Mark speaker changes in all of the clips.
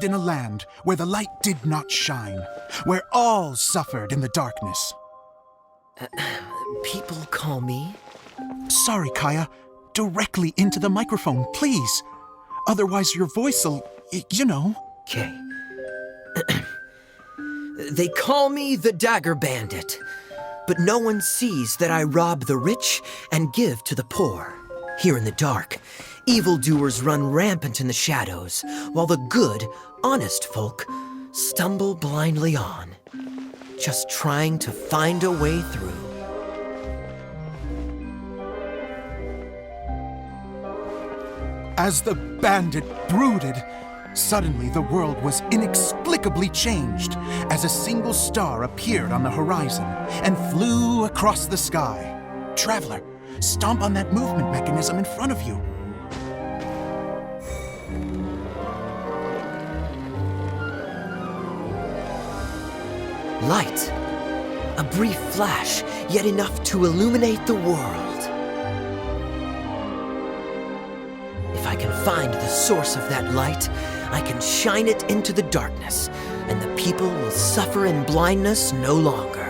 Speaker 1: in a land where the light did not shine, where all suffered in the darkness.
Speaker 2: People call me?
Speaker 1: Sorry, Kaya. Directly into the microphone, please. Otherwise your voice'll, you know.
Speaker 2: Okay. They call me the Dagger Bandit, but no one sees that I rob the rich and give to the poor. Here in the dark, evildoers run rampant in the shadows, while the good, honest folk stumble blindly on, just trying to find a way through.
Speaker 1: As the bandit brooded, suddenly the world was inexplicably changed as a single star appeared on the horizon and flew across the sky. Traveler, stomp on that movement mechanism in front of you.
Speaker 2: Light. A brief flash, yet enough to illuminate the world. If I can find the source of that light, I can shine it into the darkness, and the people will suffer in blindness no longer.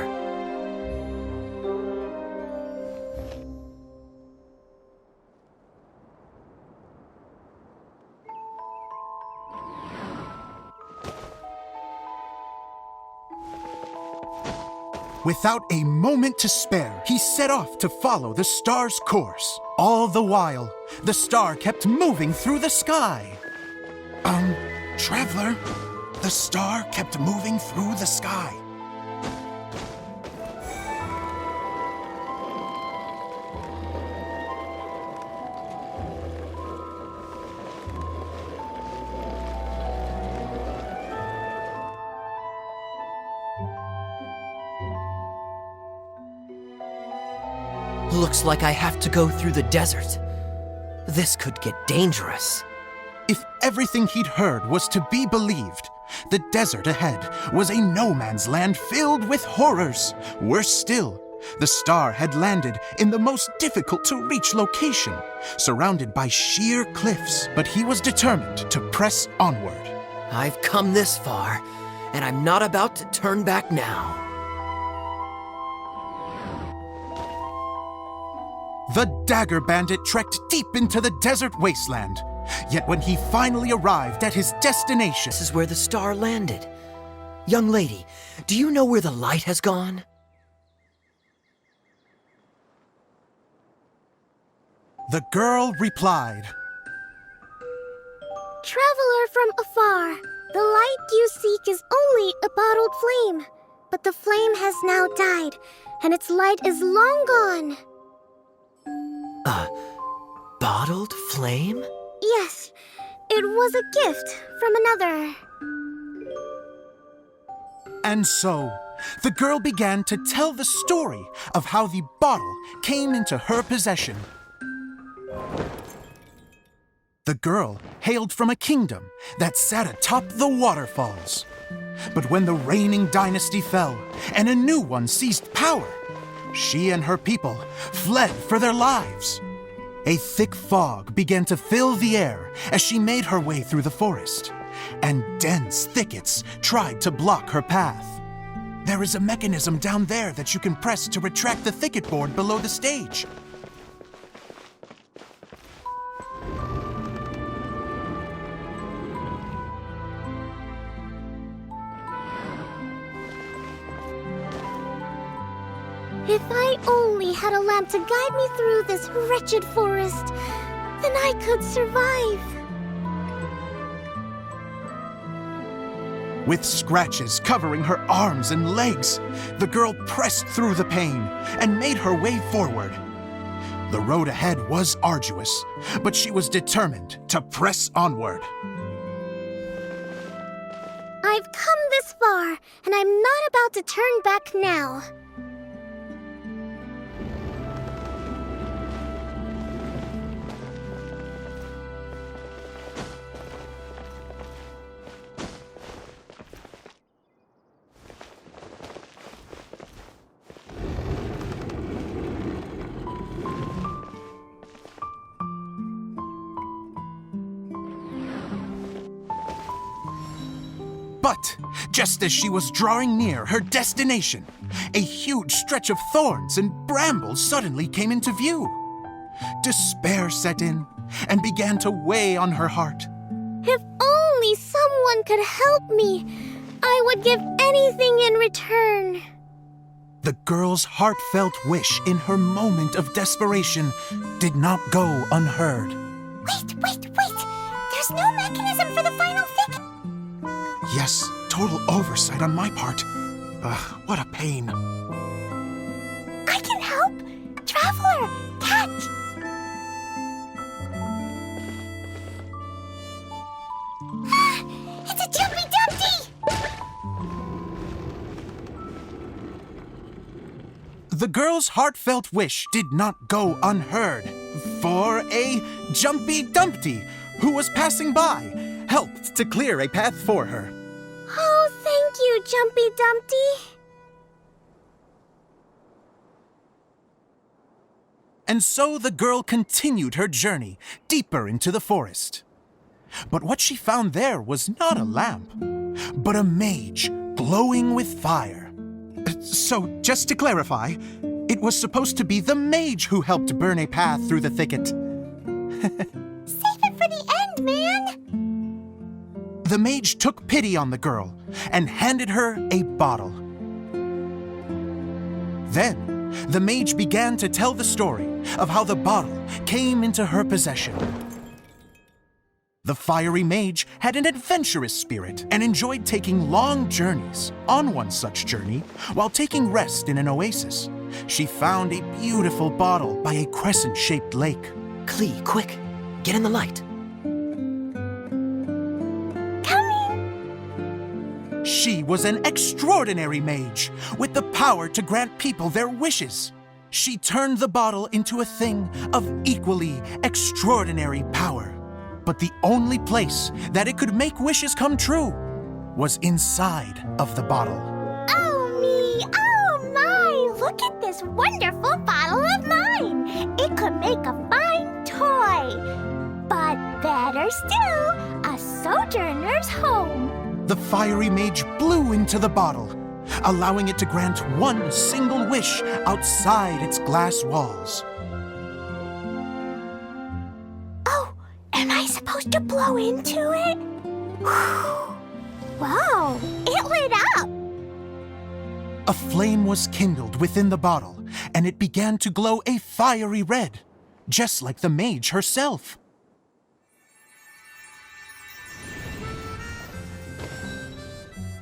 Speaker 1: Without a moment to spare, he set off to follow the star's course. All the while, the star kept moving through the sky. Traveler, the star kept moving through the sky.
Speaker 2: Looks like I have to go through the desert. This could get dangerous.
Speaker 1: If everything he'd heard was to be believed, the desert ahead was a no-man's land filled with horrors. Worse still, the star had landed in the most difficult-to-reach location, surrounded by sheer cliffs, but he was determined to press onward.
Speaker 2: I've come this far, and I'm not about to turn back now.
Speaker 1: The Dagger Bandit trekked deep into the desert wasteland. Yet when he finally arrived at his destination...
Speaker 2: This is where the star landed. Young lady, do you know where the light has gone?
Speaker 1: The girl replied,
Speaker 3: Traveler from afar, the light you seek is only a bottled flame. But the flame has now died, and its light is long gone.
Speaker 2: A bottled flame?
Speaker 3: Yes, it was a gift from another.
Speaker 1: And so, the girl began to tell the story of how the bottle came into her possession. The girl hailed from a kingdom that sat atop the waterfalls. But when the reigning dynasty fell and a new one seized power, she and her people fled for their lives. A thick fog began to fill the air as she made her way through the forest, and dense thickets tried to block her path. There is a mechanism down there that you can press to retract the thicket board below the stage.
Speaker 3: If I only had a lamp to guide me through this wretched forest, then I could survive.
Speaker 1: With scratches covering her arms and legs, the girl pressed through the pain and made her way forward. The road ahead was arduous, but she was determined to press onward.
Speaker 3: I've come this far, and I'm not about to turn back now.
Speaker 1: But just as she was drawing near her destination, a huge stretch of thorns and brambles suddenly came into view. Despair set in and began to weigh on her heart.
Speaker 3: If only someone could help me, I would give anything in return.
Speaker 1: The girl's heartfelt wish in her moment of desperation did not go unheard.
Speaker 3: Wait! There's no mechanism for the final thicket.
Speaker 1: Yes, total oversight on my part. What a pain.
Speaker 3: I can help! Traveler, catch! It's a Jumpy Dumpty!
Speaker 1: The girl's heartfelt wish did not go unheard, for a Jumpy Dumpty who was passing by helped to clear a path for her.
Speaker 3: Oh, thank you, Jumpy Dumpty.
Speaker 1: And so the girl continued her journey deeper into the forest. But what she found there was not a lamp, but a mage glowing with fire. So, just to clarify, it was supposed to be the mage who helped burn a path through the thicket.
Speaker 3: Save it for the end, man!
Speaker 1: The mage took pity on the girl and handed her a bottle. Then, the mage began to tell the story of how the bottle came into her possession. The fiery mage had an adventurous spirit and enjoyed taking long journeys. On one such journey, while taking rest in an oasis, she found a beautiful bottle by a crescent-shaped lake.
Speaker 2: Klee, quick, get in the light.
Speaker 3: Coming!
Speaker 1: She was an extraordinary mage with the power to grant people their wishes. She turned the bottle into a thing of equally extraordinary power. But the only place that it could make wishes come true was inside of the bottle.
Speaker 3: Oh me! Oh my! Look at this wonderful bottle of mine! It could make a fine toy! But better still, a sojourner's home!
Speaker 1: The fiery mage blew into the bottle, allowing it to grant one single wish outside its glass walls.
Speaker 3: Am I supposed to blow into it? Wow, it lit up!
Speaker 1: A flame was kindled within the bottle, and it began to glow a fiery red, just like the mage herself.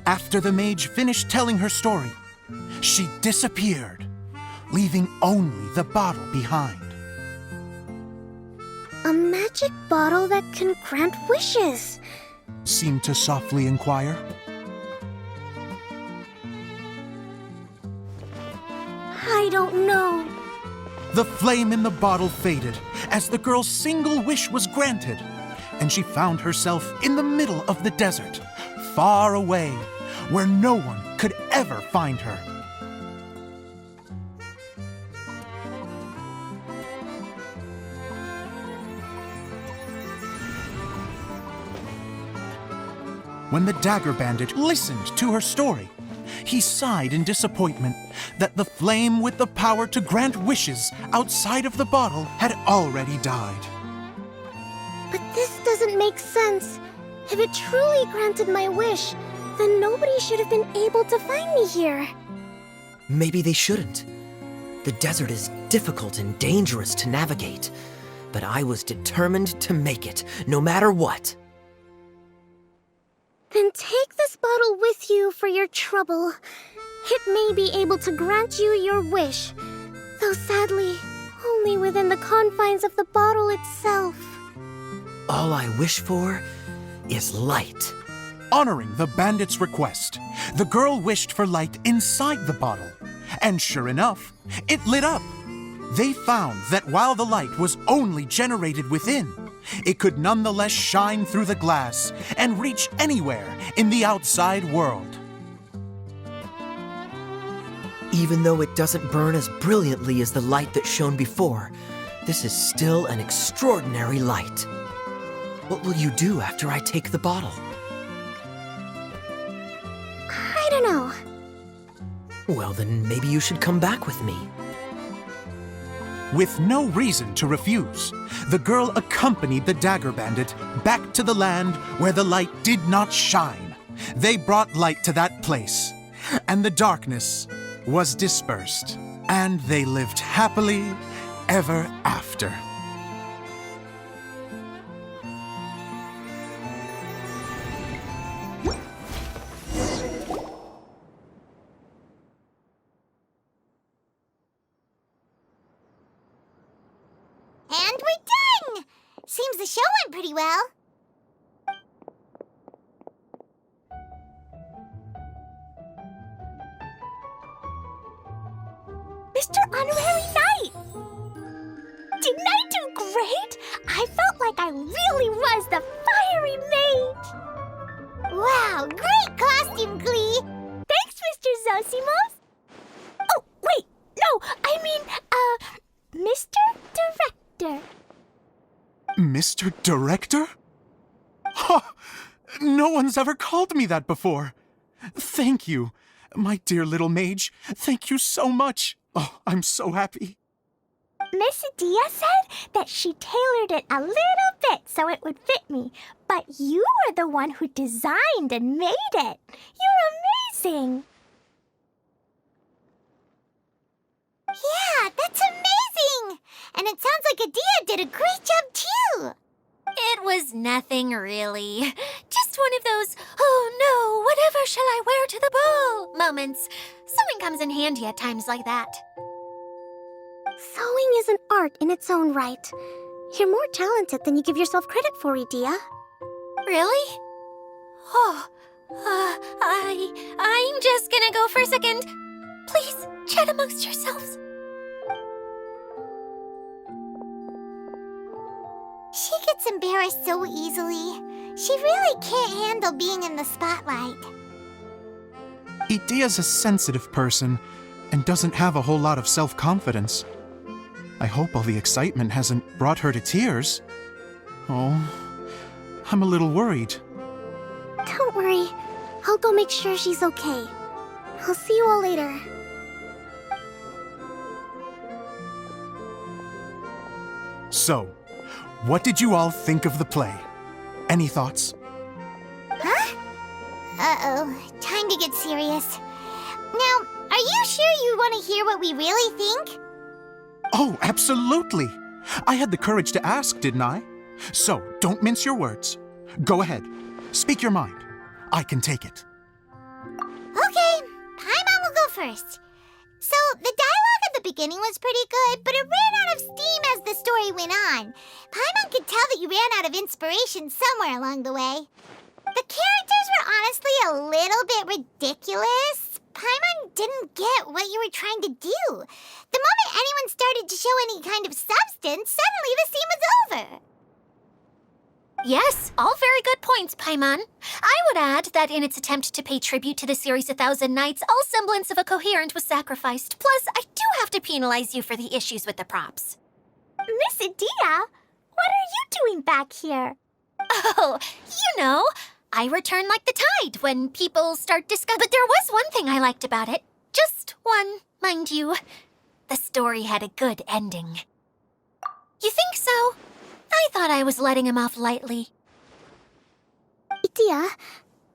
Speaker 1: After the mage finished telling her story, she disappeared, leaving only the bottle behind.
Speaker 3: A magic bottle that can grant wishes.
Speaker 1: Seemed to softly inquire.
Speaker 3: I don't know.
Speaker 1: The flame in the bottle faded as the girl's single wish was granted, and she found herself in the middle of the desert, far away, where no one could ever find her. When the Dagger Bandit listened to her story, he sighed in disappointment that the flame with the power to grant wishes outside of the bottle had already died.
Speaker 3: But this doesn't make sense. If it truly granted my wish, then nobody should have been able to find me here.
Speaker 2: Maybe they shouldn't. The desert is difficult and dangerous to navigate, but I was determined to make it, no matter what.
Speaker 3: Then take this bottle with you for your trouble. It may be able to grant you your wish, though sadly, only within the confines of the bottle itself.
Speaker 2: All I wish for is light.
Speaker 1: Honoring the bandit's request, the girl wished for light inside the bottle, and sure enough, it lit up. They found that while the light was only generated within, it could nonetheless shine through the glass and reach anywhere in the outside world.
Speaker 2: Even though it doesn't burn as brilliantly as the light that shone before, this is still an extraordinary light. What will you do after I take the bottle? Well, then maybe you should come back with me.
Speaker 1: With no reason to refuse, the girl accompanied the Dagger Bandit back to the land where the light did not shine. They brought light to that place, and the darkness was dispersed, and they lived happily ever after.
Speaker 3: And we're done! Seems the show went pretty well. Mr. Honorary Knight! Didn't I do great? I felt like I really was the fiery mage! Wow, great costume, Glee! Thanks, Mr. Zosimos! Oh, wait, no, I mean, Mr. Director.
Speaker 1: Mr. Director? Ha! No one's ever called me that before. Thank you, my dear little mage. Thank you so much. Oh, I'm so happy.
Speaker 3: Miss Adia said that she tailored it a little bit so it would fit me, but you were the one who designed and made it. You're amazing. Yeah, that's amazing! And it sounds like Adia did a great job too.
Speaker 4: It was nothing really. Just one of those, oh no, whatever shall I wear to the ball moments. Sewing comes in handy at times like that.
Speaker 5: Sewing is an art in its own right. You're more talented than you give yourself credit for, Idia.
Speaker 4: Really? Oh, I'm just gonna go for a second. Please, chat amongst yourselves.
Speaker 3: She gets embarrassed so easily. She really can't handle being in the spotlight.
Speaker 1: Idia's a sensitive person and doesn't have a whole lot of self-confidence. I hope all the excitement hasn't brought her to tears. Oh, I'm a little worried.
Speaker 5: Don't worry. I'll go make sure she's okay. I'll see you all later.
Speaker 1: So, what did you all think of the play? Any thoughts?
Speaker 3: Huh? Uh-oh, time to get serious. Now, are you sure you want to hear what we really think?
Speaker 1: Oh, absolutely! I had the courage to ask, didn't I? So, don't mince your words. Go ahead. Speak your mind. I can take it.
Speaker 3: Okay, Paimon will go first. So, the dialogue at the beginning was pretty good, but it ran out of steam as the story went on. Paimon could tell that you ran out of inspiration somewhere along the way. The characters were honestly a little bit ridiculous. Paimon didn't get what you were trying to do. The moment anyone started to show any kind of substance, suddenly the scene was over.
Speaker 4: Yes, all very good points, Paimon. I would add that in its attempt to pay tribute to the series 1,000 Nights, all semblance of a coherent was sacrificed. Plus, I do have to penalize you for the issues with the props.
Speaker 3: Miss Adia, what are you doing back here?
Speaker 4: Oh, you know, I return like the tide when people start discussing. But there was one thing I liked about it. Just one, mind you. The story had a good ending. You think so? I thought I was letting him off lightly.
Speaker 5: Idia,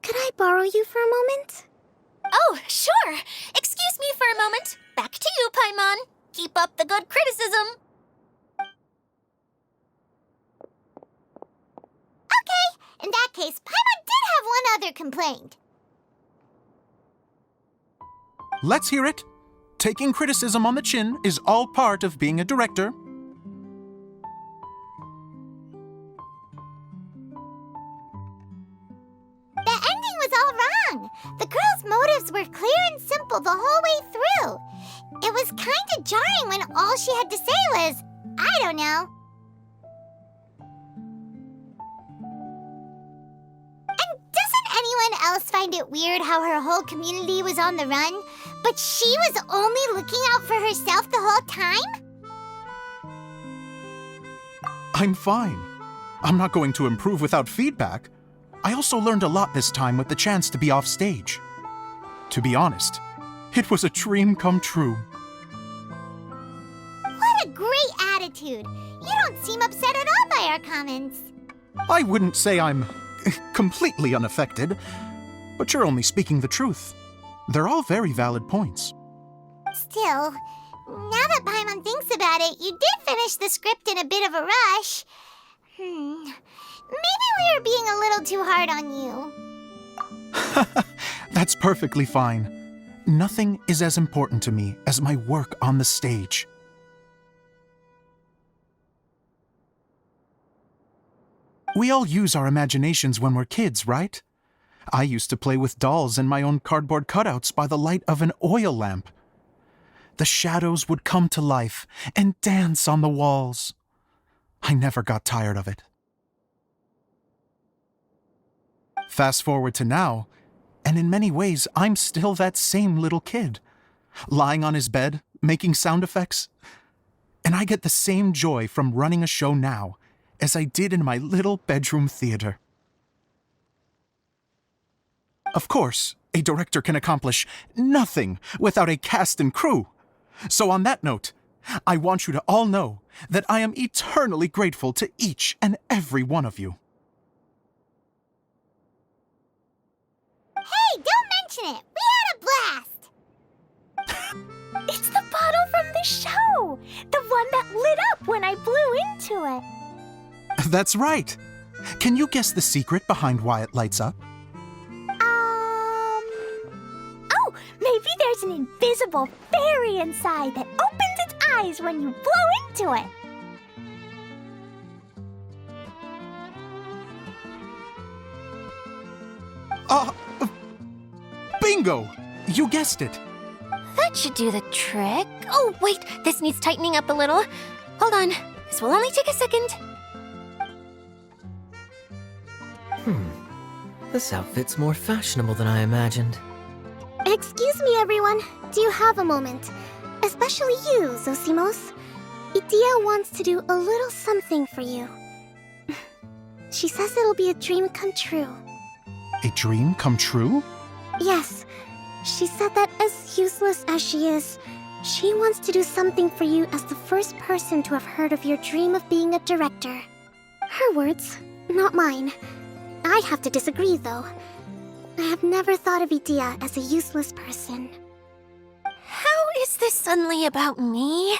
Speaker 5: could I borrow you for a moment?
Speaker 4: Oh, sure. Excuse me for a moment. Back to you, Paimon. Keep up the good criticism.
Speaker 3: Okay, in that case, Paimon did have one other complaint.
Speaker 1: Let's hear it. Taking criticism on the chin is all part of being a director.
Speaker 3: The ending was all wrong. The girl's motives were clear and simple the whole way through. It was kind of jarring when all she had to say was, I don't know. And doesn't anyone else find it weird how her whole community was on the run, but she was only looking out for herself the whole time?
Speaker 1: I'm fine. I'm not going to improve without feedback. I also learned a lot this time with the chance to be off stage. To be honest, It was a dream come true.
Speaker 3: What a great attitude! You don't seem upset at all by our comments.
Speaker 1: I wouldn't say I'm completely unaffected, but you're only speaking the truth. They're all very valid points.
Speaker 3: Still, now that Paimon thinks about it, you did finish the script in a bit of a rush. Maybe we were being a little too hard on you.
Speaker 1: That's perfectly fine. Nothing is as important to me as my work on the stage. We all use our imaginations when we're kids, right? I used to play with dolls and my own cardboard cutouts by the light of an oil lamp. The shadows would come to life and dance on the walls. I never got tired of it. Fast forward to now, and in many ways, I'm still that same little kid, lying on his bed, making sound effects. And I get the same joy from running a show now as I did in my little bedroom theater. Of course, a director can accomplish nothing without a cast and crew. So on that note, I want you to all know that I am eternally grateful to each and every one of you.
Speaker 3: Hey, don't mention it! We had a blast! It's the bottle from the show! The one that lit up when I blew into it.
Speaker 1: That's right. Can you guess the secret behind why it lights up?
Speaker 3: Oh, maybe there's an invisible fairy inside that opens its eyes when you blow into it.
Speaker 1: Bingo! You guessed it.
Speaker 4: That should do the trick. Oh, wait, this needs tightening up a little. Hold on, this will only take a second.
Speaker 2: This outfit's more fashionable than I imagined.
Speaker 5: Excuse me, everyone. Do you have a moment? Especially you, Zosimos. Idia wants to do a little something for you. She says it'll be a dream come true.
Speaker 1: A dream come true?
Speaker 5: Yes. She said that as useless as she is, she wants to do something for you as the first person to have heard of your dream of being a director. Her words, not mine. I have to disagree, though. I have never thought of Idia as a useless person.
Speaker 4: How is this suddenly about me?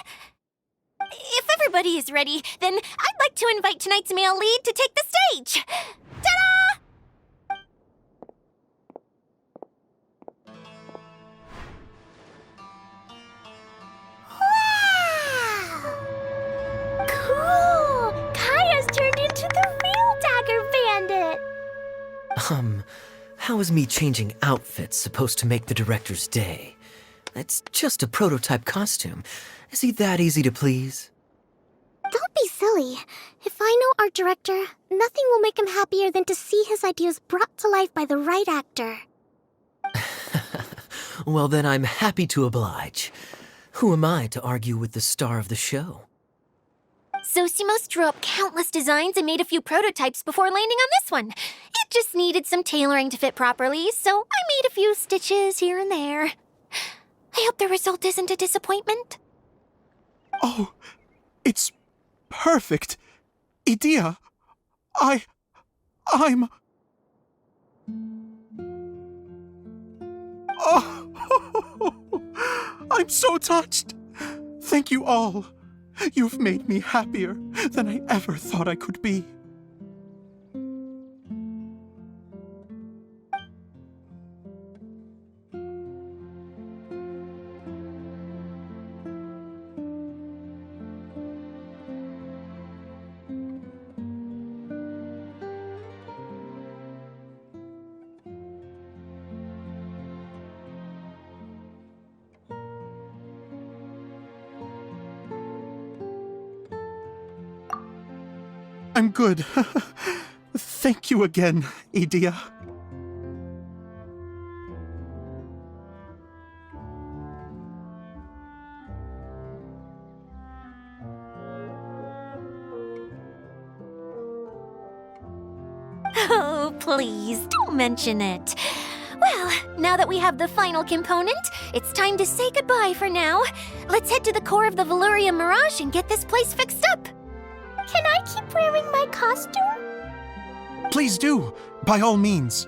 Speaker 4: If everybody is ready, then I'd like to invite tonight's male lead to take the stage. Ta-da!
Speaker 3: Wow! Cool! Kaya's turned into the real Dagger Bandit!
Speaker 2: How is me changing outfits supposed to make the director's day? It's just a prototype costume. Is he that easy to please?
Speaker 5: Don't be silly. If I know our director, nothing will make him happier than to see his ideas brought to life by the right actor.
Speaker 2: Well, then I'm happy to oblige. Who am I to argue with the star of the show?
Speaker 4: Zosimos drew up countless designs and made a few prototypes before landing on this one. It just needed some tailoring to fit properly, so I made a few stitches here and there. I hope the result isn't a disappointment.
Speaker 1: Oh, it's perfect. Idia, I'm... Oh, I'm so touched. Thank you all. You've made me happier than I ever thought I could be. I'm good. Thank you again, Idia.
Speaker 4: Oh, please, don't mention it. Well, now that we have the final component, it's time to say goodbye for now. Let's head to the core of the Valuria Mirage and get this place fixed up.
Speaker 3: Can I keep wearing my costume?
Speaker 1: Please do, by all means.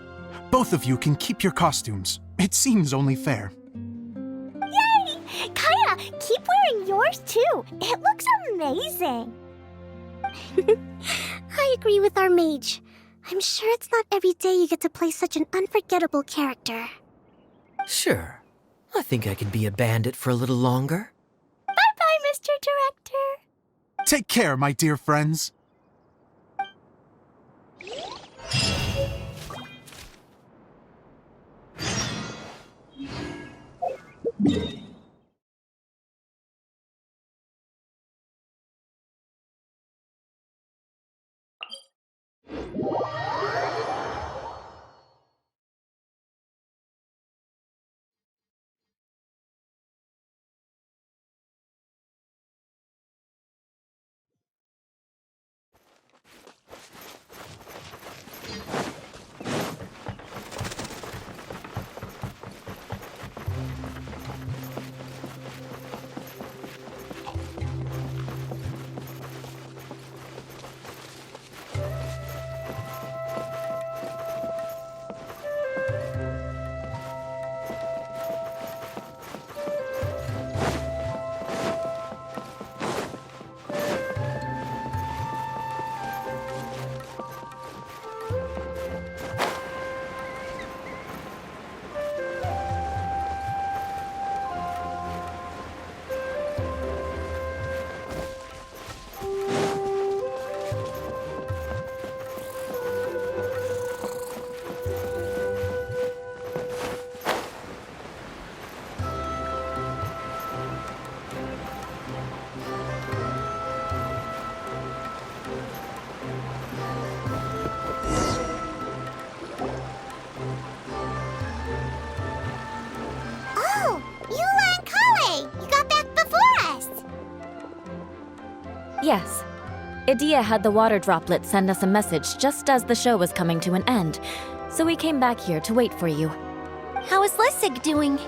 Speaker 1: Both of you can keep your costumes. It seems only fair.
Speaker 3: Yay! Kaya, keep wearing yours too. It looks amazing.
Speaker 5: I agree with our mage. I'm sure it's not every day you get to play such an unforgettable character.
Speaker 2: Sure. I think I can be a bandit for a little longer.
Speaker 3: Bye-bye, Mr. Director.
Speaker 1: Take care, my dear friends.
Speaker 3: Oh, Eula and Kale, you got back before us.
Speaker 6: Yes. Idia had the water droplet send us a message just as the show was coming to an end, so we came back here to wait for you.
Speaker 4: How is Lessig doing?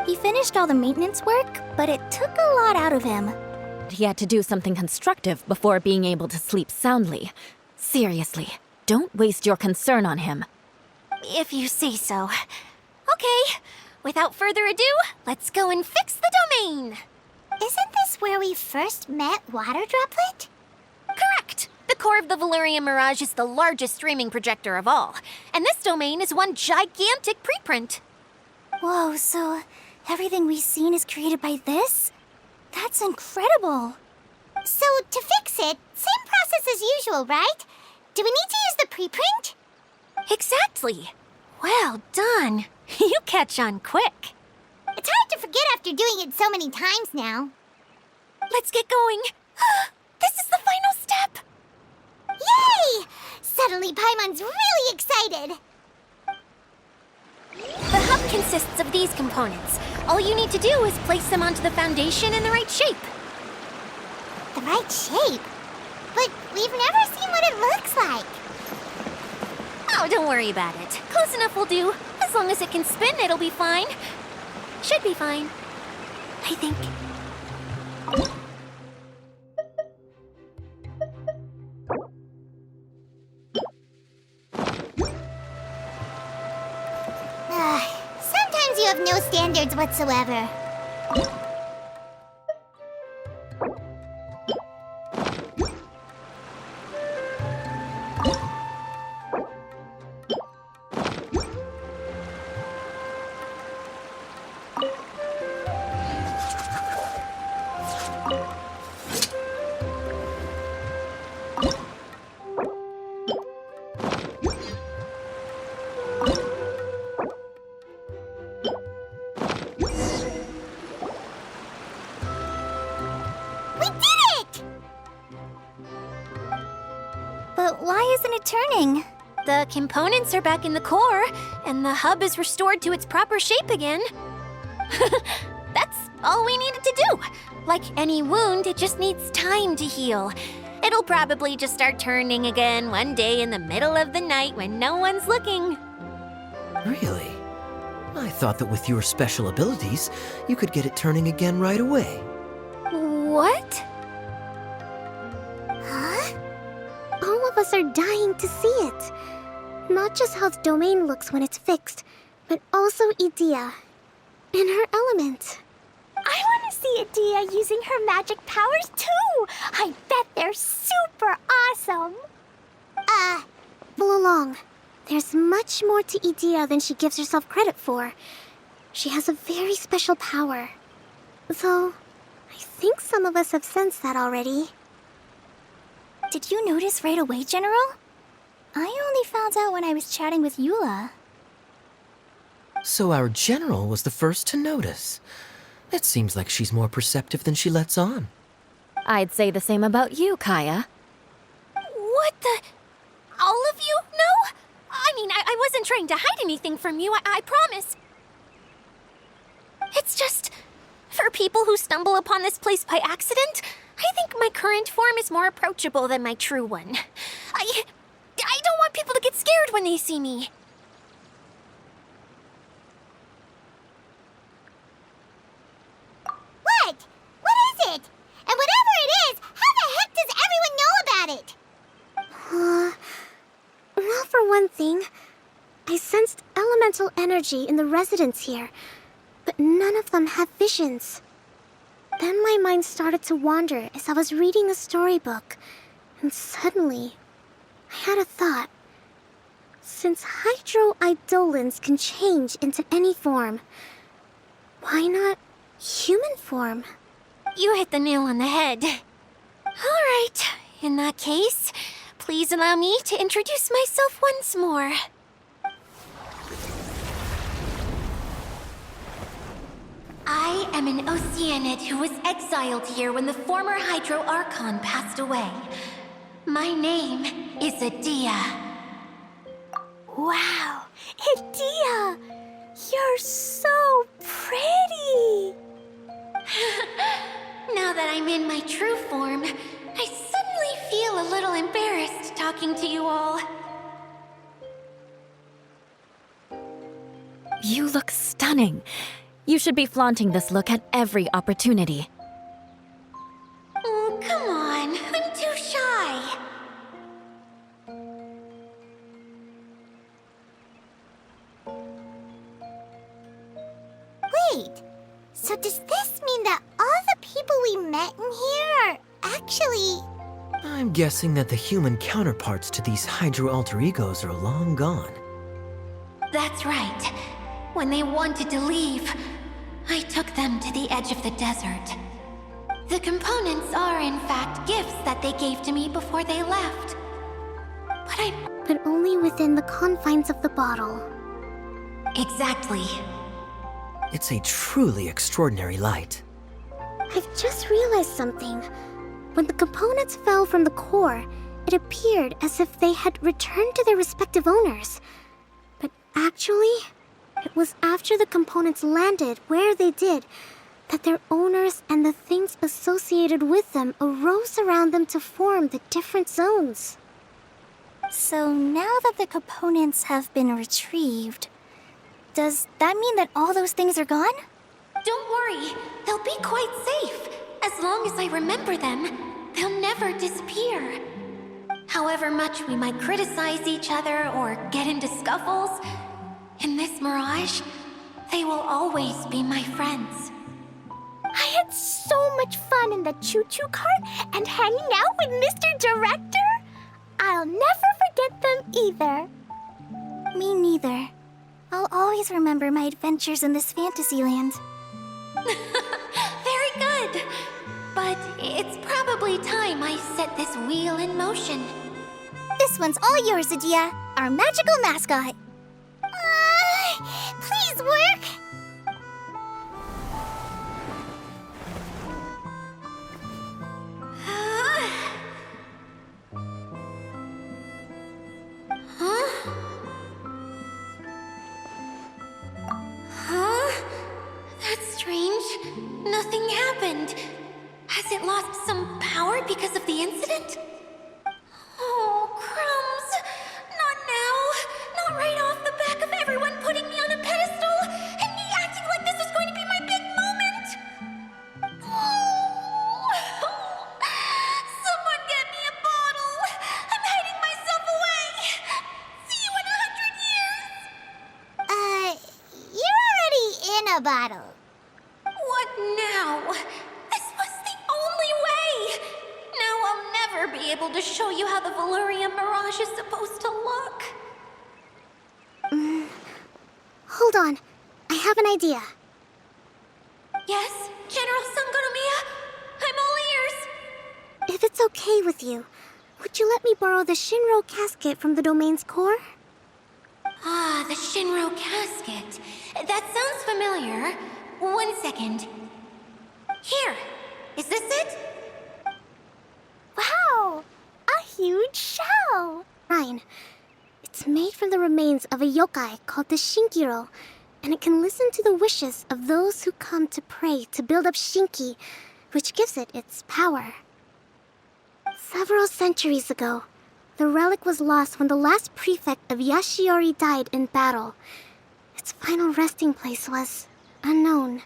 Speaker 5: He finished all the maintenance work, but it took a lot out of him.
Speaker 6: He had to do something constructive before being able to sleep soundly. Seriously, don't waste your concern on him.
Speaker 4: If you say so. Okay, without further ado, let's go and fix the domain.
Speaker 3: Isn't this where we first met Water Droplet?
Speaker 4: Correct. The core of the Valuria Mirage is the largest streaming projector of all, and this domain is one gigantic preprint.
Speaker 5: Whoa, so everything we've seen is created by this? That's incredible.
Speaker 3: So, to fix it, same process as usual, right? Do we need to use the preprint?
Speaker 4: Exactly. Well done. You catch on quick.
Speaker 3: It's hard to forget after doing it so many times now.
Speaker 4: Let's get going. This is the final step.
Speaker 3: Yay! Suddenly Paimon's really excited.
Speaker 4: The hub consists of these components. All you need to do is place them onto the foundation in the right shape.
Speaker 3: The right shape? But we've never seen what it looks like.
Speaker 4: Oh, don't worry about it. Close enough will do. As long as it can spin, it'll be fine. Should be fine. I think.
Speaker 3: Sometimes you have no standards whatsoever. We did it!
Speaker 5: But why isn't it turning?
Speaker 4: The components are back in the core, and the hub is restored to its proper shape again. That's all we needed to do. Like any wound, it just needs time to heal. It'll probably just start turning again one day in the middle of the night when no one's looking.
Speaker 2: Really? I thought that with your special abilities, you could get it turning again right away.
Speaker 4: What?
Speaker 5: Huh? All of us are dying to see it. Not just how the domain looks when it's fixed, but also Idea. In her element.
Speaker 3: I want to see Adia using her magic powers too. I bet they're super awesome.
Speaker 5: Pull along. There's much more to Idea than she gives herself credit for. She has a very special power. Though, I think some of us have sensed that already.
Speaker 3: Did you notice right away, General? I only found out when I was chatting with Eula.
Speaker 2: So our general was the first to notice. It seems like she's more perceptive than she lets on.
Speaker 6: I'd say the same about you, Kaya.
Speaker 4: What the? All of you? No? I mean, I wasn't trying to hide anything from you, I promise. It's just, for people who stumble upon this place by accident, I think my current form is more approachable than my true one. I don't want people to get scared when they see me.
Speaker 3: What? What is it? And whatever it is, how the heck does everyone know about it?
Speaker 5: Well, for one thing, I sensed elemental energy in the residents here, but none of them have visions. Then my mind started to wander as I was reading a storybook, and suddenly, I had a thought. Since hydroidolins can change into any form, why not human form?
Speaker 4: You hit the nail on the head. All right, in that case, please allow me to introduce myself once more. I am an Oceanid who was exiled here when the former Hydro Archon passed away. My name is Adia.
Speaker 3: Wow, Adia! You're so pretty!
Speaker 4: Now that I'm in my true form, I suddenly feel a little embarrassed talking to you all.
Speaker 6: You look stunning. You should be flaunting this look at every opportunity.
Speaker 4: Oh, come on. I'm too shy.
Speaker 3: Wait, so does this mean that all the people we met in here are actually...
Speaker 2: I'm guessing that the human counterparts to these Hydro alter egos are long gone.
Speaker 4: That's right. When they wanted to leave, I took them to the edge of the desert. The components are, in fact, gifts that they gave to me before they left.
Speaker 5: But only within the confines of the bottle.
Speaker 4: Exactly.
Speaker 2: It's a truly extraordinary light.
Speaker 5: I've just realized something. When the components fell from the core, it appeared as if they had returned to their respective owners. But actually, it was after the components landed where they did that their owners and the things associated with them arose around them to form the different zones.
Speaker 3: So now that the components have been retrieved, does that mean that all those things are gone?
Speaker 4: Don't worry, they'll be quite safe. As long as I remember them, they'll never disappear. However much we might criticize each other or get into scuffles, in this mirage, they will always be my friends.
Speaker 3: I had so much fun in the choo-choo cart and hanging out with Mr. Director. I'll never forget them either. Me neither. I'll always remember my adventures in this fantasy land.
Speaker 4: Very good. But it's probably time I set this wheel in motion.
Speaker 3: This one's all yours, Adia, our magical mascot. Please work.
Speaker 4: That's strange. Nothing happened. Has it lost some power because of the incident? Oh, crumbs. Not now. Not right off the back of everyone putting me on a pedestal.
Speaker 3: water bottle.
Speaker 4: What now? This was the only way! Now I'll never be able to show you how the Valurian Mirage is supposed to look.
Speaker 5: Hold on. I have an idea.
Speaker 4: Yes, General Sangonomiya? I'm all ears!
Speaker 5: If it's okay with you, would you let me borrow the Shinro casket from the domain's core?
Speaker 4: Ah, the Shinro casket. That sounds familiar. 1 second. Here. Is this it?
Speaker 3: Wow! A huge shell!
Speaker 5: Fine. It's made from the remains of a yokai called the Shinkiro, and it can listen to the wishes of those who come to pray to build up Shinki, which gives it its power. Several centuries ago, the relic was lost when the last prefect of Yashiori died in battle. Its final resting place was unknown.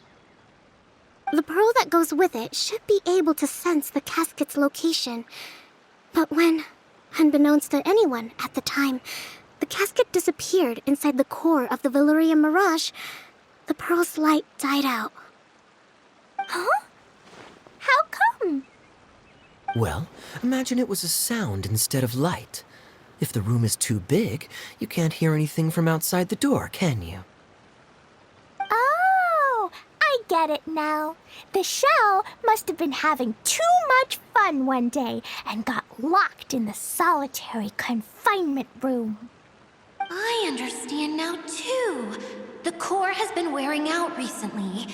Speaker 5: The pearl that goes with it should be able to sense the casket's location. But when, unbeknownst to anyone at the time, the casket disappeared inside the core of the Valurian Mirage, the pearl's light died out.
Speaker 3: Huh? How come?
Speaker 2: Well, imagine it was a sound instead of light. If the room is too big, you can't hear anything from outside the door, can you?
Speaker 3: Oh, I get it now. The shell must have been having too much fun one day and got locked in the solitary confinement room.
Speaker 4: I understand now, too. The core has been wearing out recently.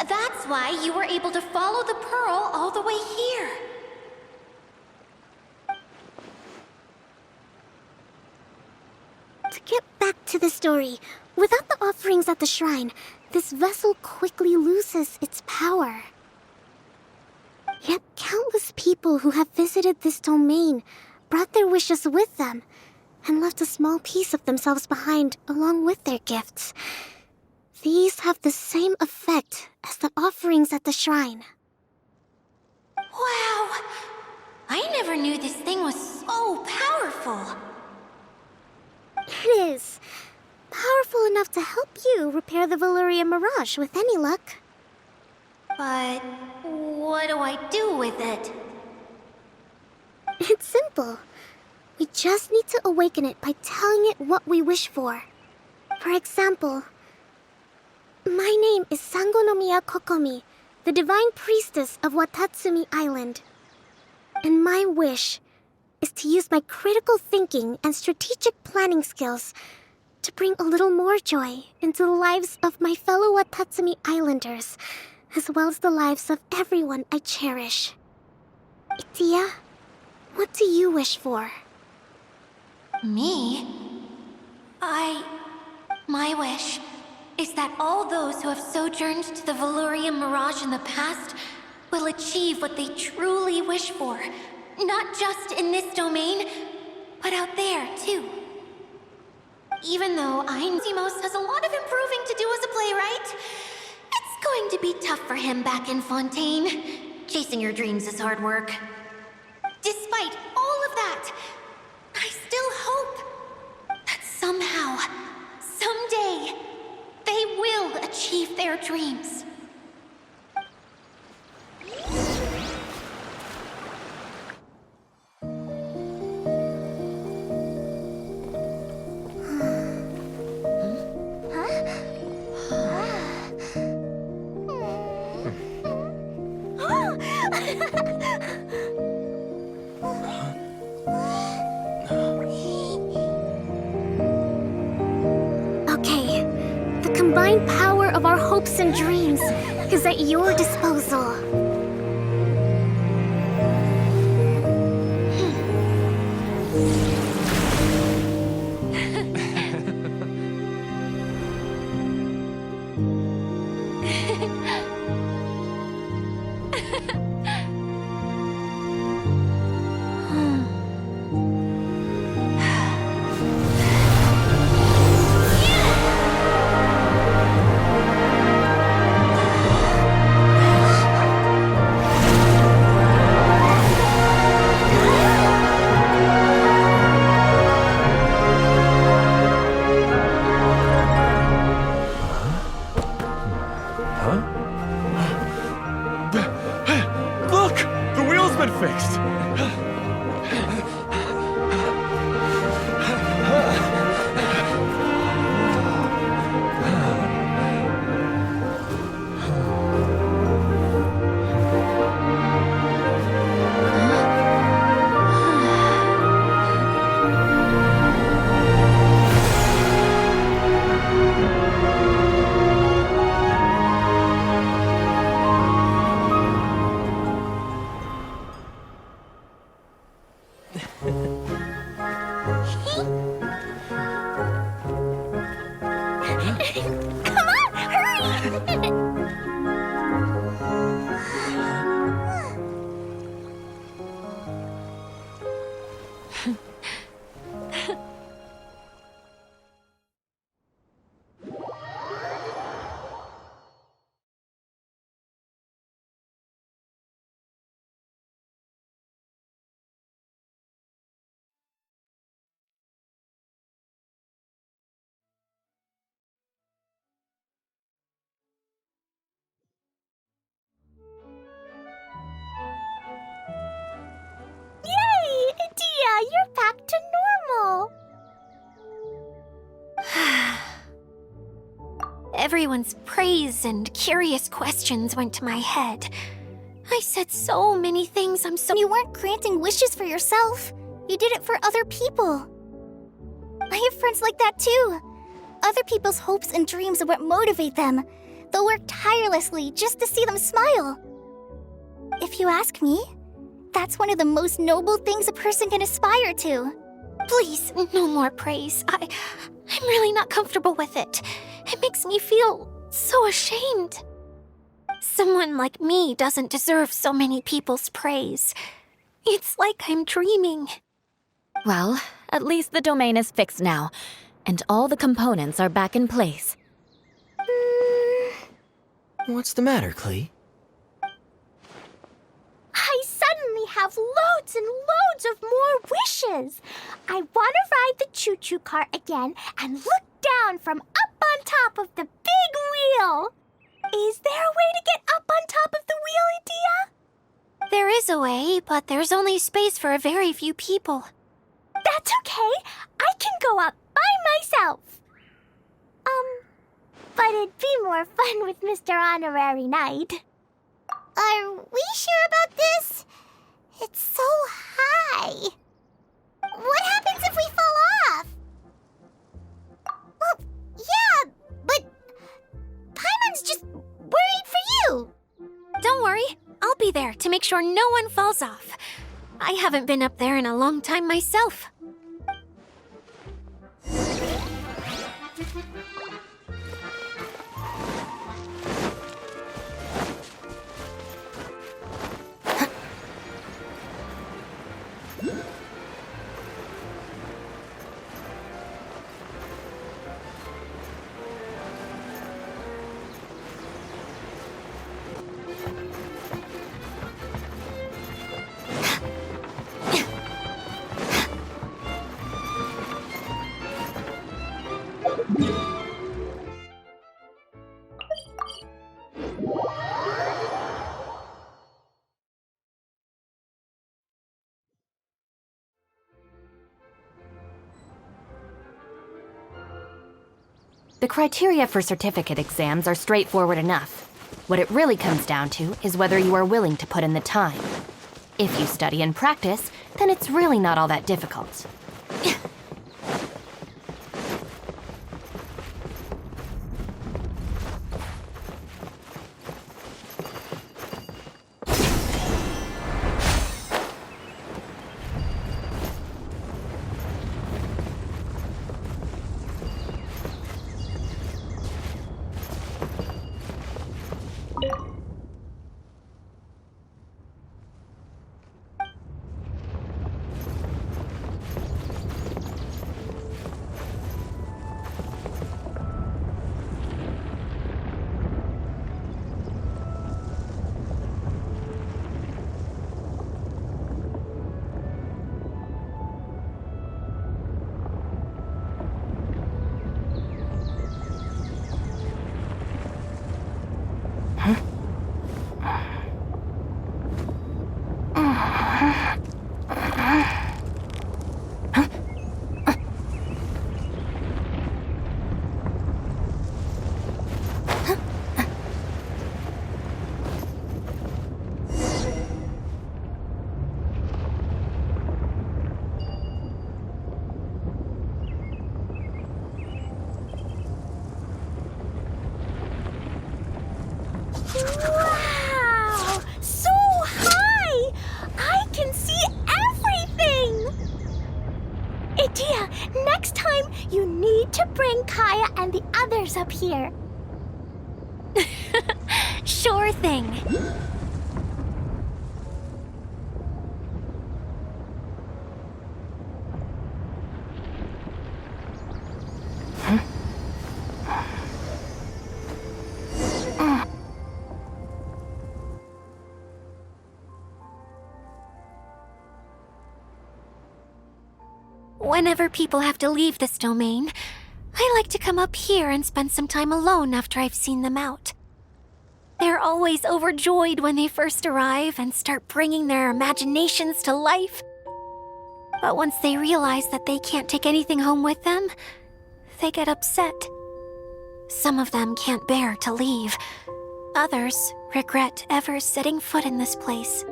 Speaker 4: That's why you were able to follow the pearl all the way here.
Speaker 5: To get back to the story, without the offerings at the shrine, this vessel quickly loses its power. Yet countless people who have visited this domain brought their wishes with them and left a small piece of themselves behind along with their gifts. These have the same effect as the offerings at the shrine.
Speaker 4: Wow! I never knew this thing was so powerful.
Speaker 5: It is. Powerful enough to help you repair the Valurian Mirage with any luck.
Speaker 4: But what do I do with it?
Speaker 5: It's simple. We just need to awaken it by telling it what we wish for. For example, my name is Sangonomiya Kokomi, the divine priestess of Watatsumi Island. And my wish is to use my critical thinking and strategic planning skills to bring a little more joy into the lives of my fellow Watatsumi Islanders, as well as the lives of everyone I cherish. Itia, what do you wish for?
Speaker 4: Me? My wish is that all those who have sojourned to the Valurian Mirage in the past will achieve what they truly wish for. Not just in this domain, but out there, too. Even though Einzimos has a lot of improving to do as a playwright, it's going to be tough for him back in Fontaine. Chasing your dreams is hard work. Despite all of that, I still hope that somehow, someday, they will achieve their dreams.
Speaker 5: Okay, the combined power of our hopes and dreams is at your disposal.
Speaker 4: Everyone's praise and curious questions went to my head. I said so many things.
Speaker 5: You weren't granting wishes for yourself. You did it for other people. I have friends like that too. Other people's hopes and dreams are what motivate them. They'll work tirelessly just to see them smile. If you ask me, that's one of the most noble things a person can aspire to.
Speaker 4: Please, no more praise. I'm really not comfortable with it. It makes me feel so ashamed. Someone like me doesn't deserve so many people's praise. It's like I'm dreaming.
Speaker 6: Well, at least the domain is fixed now, and all the components are back in place.
Speaker 2: What's the matter, Klee?
Speaker 3: I suddenly have loads and loads of more wishes. I want to ride the choo-choo cart again and look down from up on top of the big wheel. Is there a way to get up on top of the wheel, Edea?
Speaker 4: There is a way, but there's only space for a very few people.
Speaker 3: That's okay. I can go up by myself. But it'd be more fun with Mr. Honorary Knight. Are we sure about this? It's so high. What happens if we fall off? Well, yeah, but Paimon's just worried for you.
Speaker 4: Don't worry, I'll be there to make sure no one falls off. I haven't been up there in a long time myself.
Speaker 7: The criteria for certificate exams are straightforward enough. What it really comes down to is whether you are willing to put in the time. If you study and practice, then it's really not all that difficult.
Speaker 3: Wow! So high! I can see everything! Edea, next time you need to bring Kaya and the others up here.
Speaker 4: Sure thing. Whenever people have to leave this domain, I like to come up here and spend some time alone after I've seen them out. They're always overjoyed when they first arrive and start bringing their imaginations to life. But once they realize that they can't take anything home with them, they get upset. Some of them can't bear to leave. Others regret ever setting foot in this place.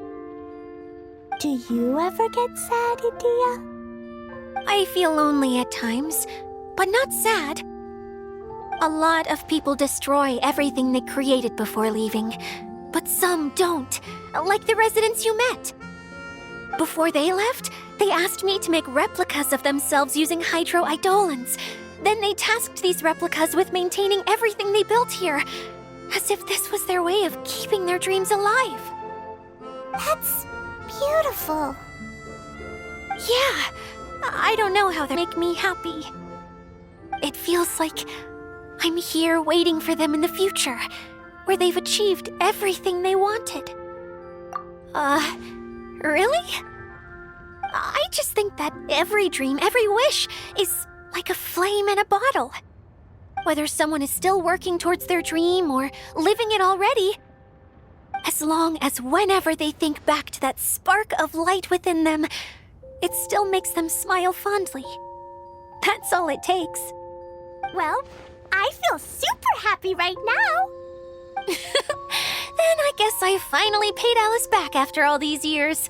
Speaker 3: Do you ever get sad, Idia?
Speaker 4: I feel lonely at times, but not sad. A lot of people destroy everything they created before leaving, but some don't, like the residents you met. Before they left, they asked me to make replicas of themselves using hydro-eidolons. Then they tasked these replicas with maintaining everything they built here, as if this was their way of keeping their dreams alive.
Speaker 3: That's beautiful.
Speaker 4: Yeah, I don't know how they make me happy. It feels like I'm here waiting for them in the future, where they've achieved everything they wanted. Really? I just think that every dream, every wish, is like a flame in a bottle. Whether someone is still working towards their dream or living it already, as long as whenever they think back to that spark of light within them, it still makes them smile fondly. That's all it takes.
Speaker 3: Well, I feel super happy right now.
Speaker 4: Then I guess I finally paid Alice back after all these years.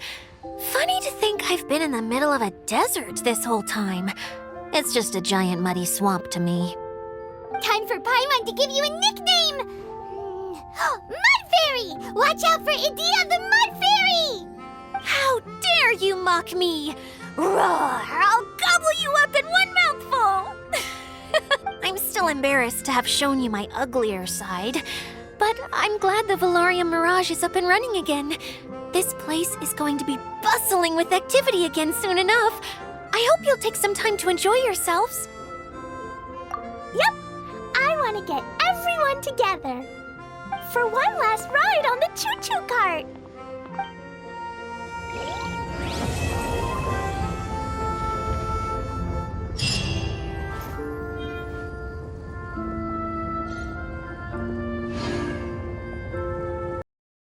Speaker 4: Funny to think I've been in the middle of a desert this whole time. It's just a giant muddy swamp to me.
Speaker 3: Time for Paimon to give you a nickname! Mud Fairy! Watch out for Idia the Mud Fairy!
Speaker 4: How dare you mock me! Roar! I'll gobble you up in one mouthful! I'm still embarrassed to have shown you my uglier side, but I'm glad the Valorium Mirage is up and running again. This place is going to be bustling with activity again soon enough. I hope you'll take some time to enjoy yourselves.
Speaker 3: Yep, I want to get everyone together for one last ride on the choo-choo cart.